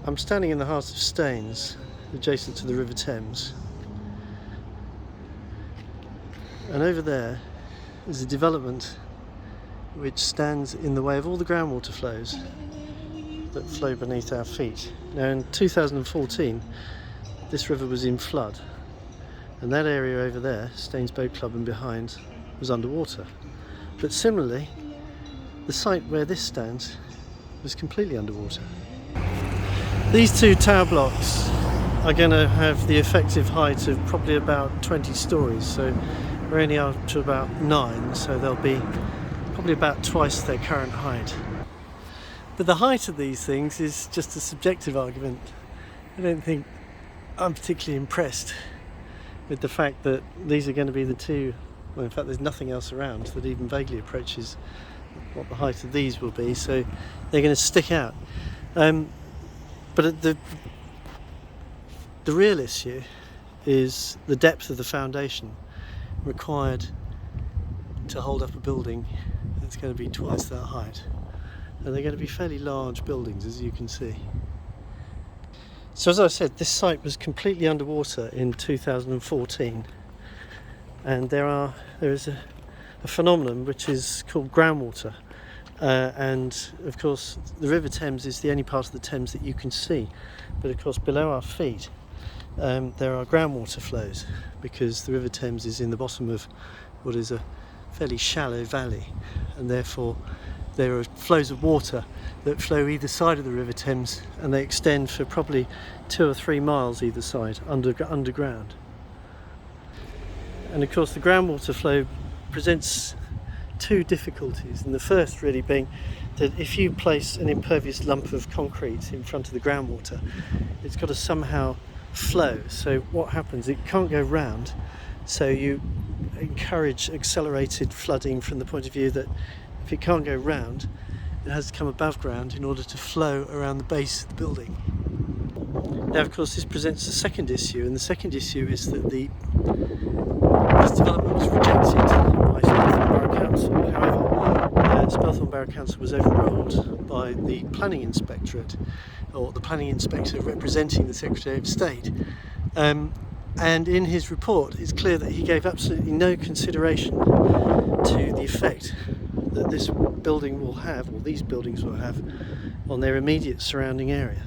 I'm standing in the heart of Staines, adjacent to the River Thames, and over there is a development which stands in the way of all the groundwater flows that flow beneath our feet. Now in 2014 this river was in flood, and that area over there, Staines Boat Club and behind, was underwater. But similarly, the site where this stands was completely underwater. These two tower blocks are going to have the effective height of probably about 20 stories, so we're only up to about 9, so they'll be probably about twice their current height. But the height of these things is just a subjective argument. I don't think I'm particularly impressed with the fact that these are going to be the two, well in fact there's nothing else around that even vaguely approaches what the height of these will be, so they're going to stick out. But the real issue is the depth of the foundation required to hold up a building that's going to be twice that height. And they're going to be fairly large buildings, as you can see. So as I said, this site was completely underwater in 2014, and there is a phenomenon which is called groundwater. And of course the River Thames is the only part of the Thames that you can see, but of course below our feet there are groundwater flows, because the River Thames is in the bottom of what is a fairly shallow valley, and therefore there are flows of water that flow either side of the River Thames, and they extend for probably 2 or 3 miles either side underground. And of course the groundwater flow presents two difficulties, and the first really being that if you place an impervious lump of concrete in front of the groundwater, it's got to somehow flow. So what happens, it can't go round, so you encourage accelerated flooding from the point of view that if it can't go round, it has to come above ground in order to flow around the base of the building. Now of course this presents a second issue, and the second issue is that this development was rejected by Spelthorne Borough Council. However, Spelthorne Borough Council was overruled by the Planning Inspectorate, or the Planning Inspector representing the Secretary of State. And in his report it's clear that he gave absolutely no consideration to the effect that this building will have, or these buildings will have, on their immediate surrounding area.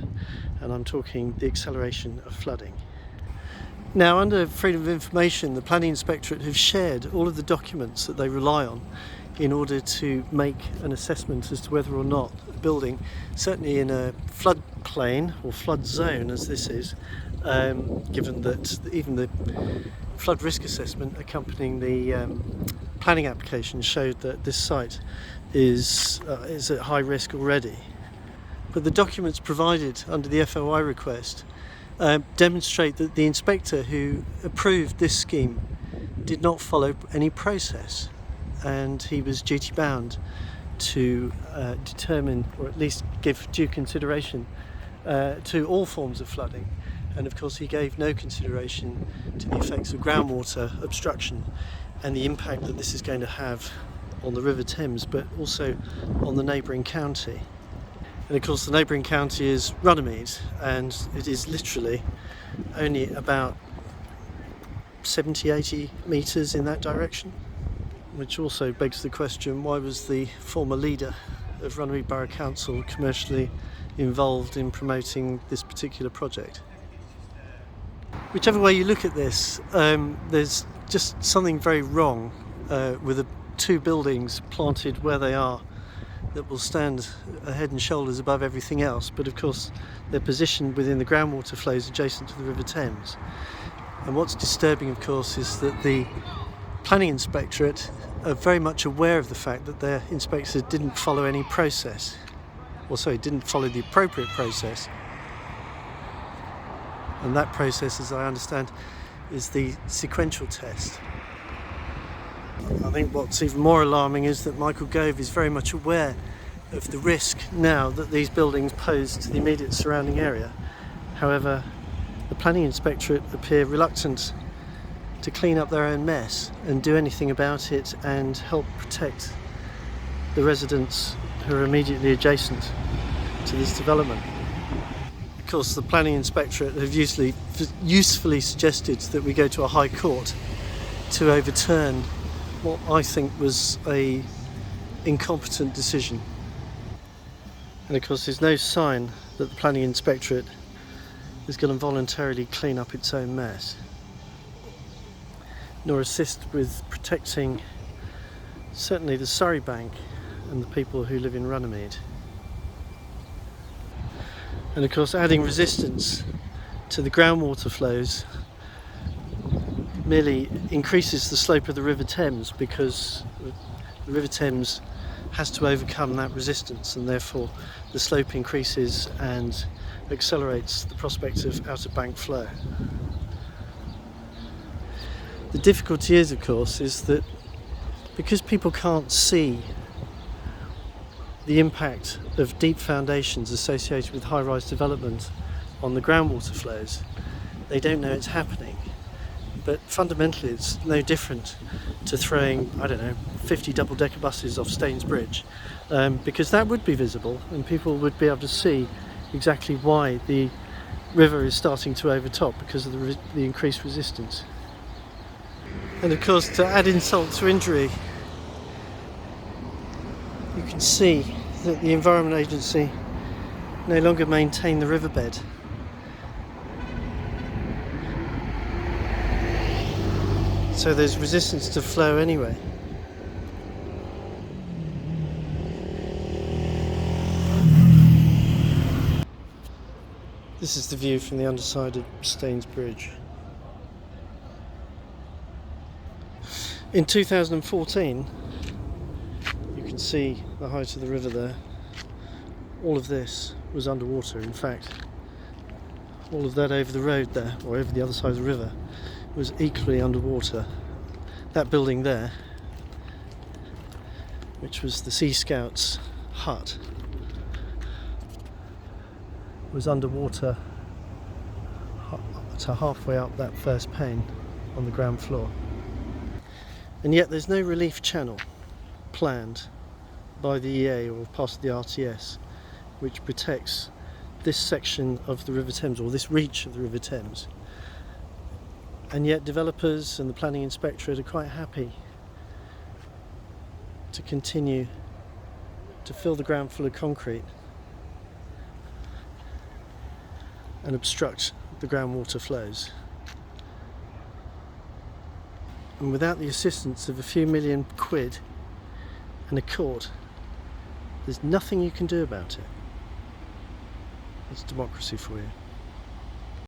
And I'm talking the acceleration of flooding. Now, under freedom of information, the Planning Inspectorate have shared all of the documents that they rely on in order to make an assessment as to whether or not a building, certainly in a floodplain or flood zone as this is, given that even the flood risk assessment accompanying the planning application showed that this site is at high risk already. But the documents provided under the FOI request demonstrate that the inspector who approved this scheme did not follow any process, and he was duty bound to determine, or at least give due consideration to all forms of flooding. And of course he gave no consideration to the effects of groundwater obstruction and the impact that this is going to have on the River Thames, but also on the neighbouring county. And of course the neighbouring county is Runnymede, and it is literally only about 70-80 metres in that direction, which also begs the question, why was the former leader of Runnymede Borough Council commercially involved in promoting this particular project? Whichever way you look at this, there's just something very wrong with the two buildings planted where they are that will stand a head and shoulders above everything else, but of course they're positioned within the groundwater flows adjacent to the River Thames. And what's disturbing, of course, is that the Planning Inspectorate are very much aware of the fact that their inspectors didn't follow any process, or sorry, didn't follow the appropriate process. And that process, as I understand, is the sequential test. I think what's even more alarming is that Michael Gove is very much aware of the risk now that these buildings pose to the immediate surrounding area. However, the Planning Inspectorate appear reluctant to clean up their own mess and do anything about it and help protect the residents who are immediately adjacent to this development. of course the Planning Inspectorate have usefully suggested that we go to a High Court to overturn what I think was a incompetent decision. And of course there's no sign that the Planning Inspectorate is going to voluntarily clean up its own mess, nor assist with protecting certainly the Surrey Bank and the people who live in Runnymede. And of course adding resistance to the groundwater flows merely increases the slope of the River Thames, because the River Thames has to overcome that resistance, and therefore the slope increases and accelerates the prospect of out-of-bank flow. The difficulty is, of course, is that because people can't see the impact of deep foundations associated with high-rise development on the groundwater flows, they don't know it's happening. But fundamentally it's no different to throwing, I don't know, 50 double-decker buses off Staines Bridge, because that would be visible and people would be able to see exactly why the river is starting to overtop, because of the increased resistance. And of course, to add insult to injury, you can see that the Environment Agency no longer maintain the riverbed. So there's resistance to flow anyway. This is the view from the underside of Staines Bridge. In 2014, you can see the height of the river there. All of this was underwater. In fact, all of that over the road there, or over the other side of the river, was equally underwater. That building there, which was the Sea Scouts' hut, was underwater to halfway up that first pane on the ground floor. And yet there's no relief channel planned by the EA or part of the RTS which protects this section of the River Thames, or this reach of the River Thames. And yet developers and the Planning Inspectorate are quite happy to continue to fill the ground full of concrete and obstruct the groundwater flows. And without the assistance of a few million quid and a court, there's nothing you can do about it. It's democracy for you.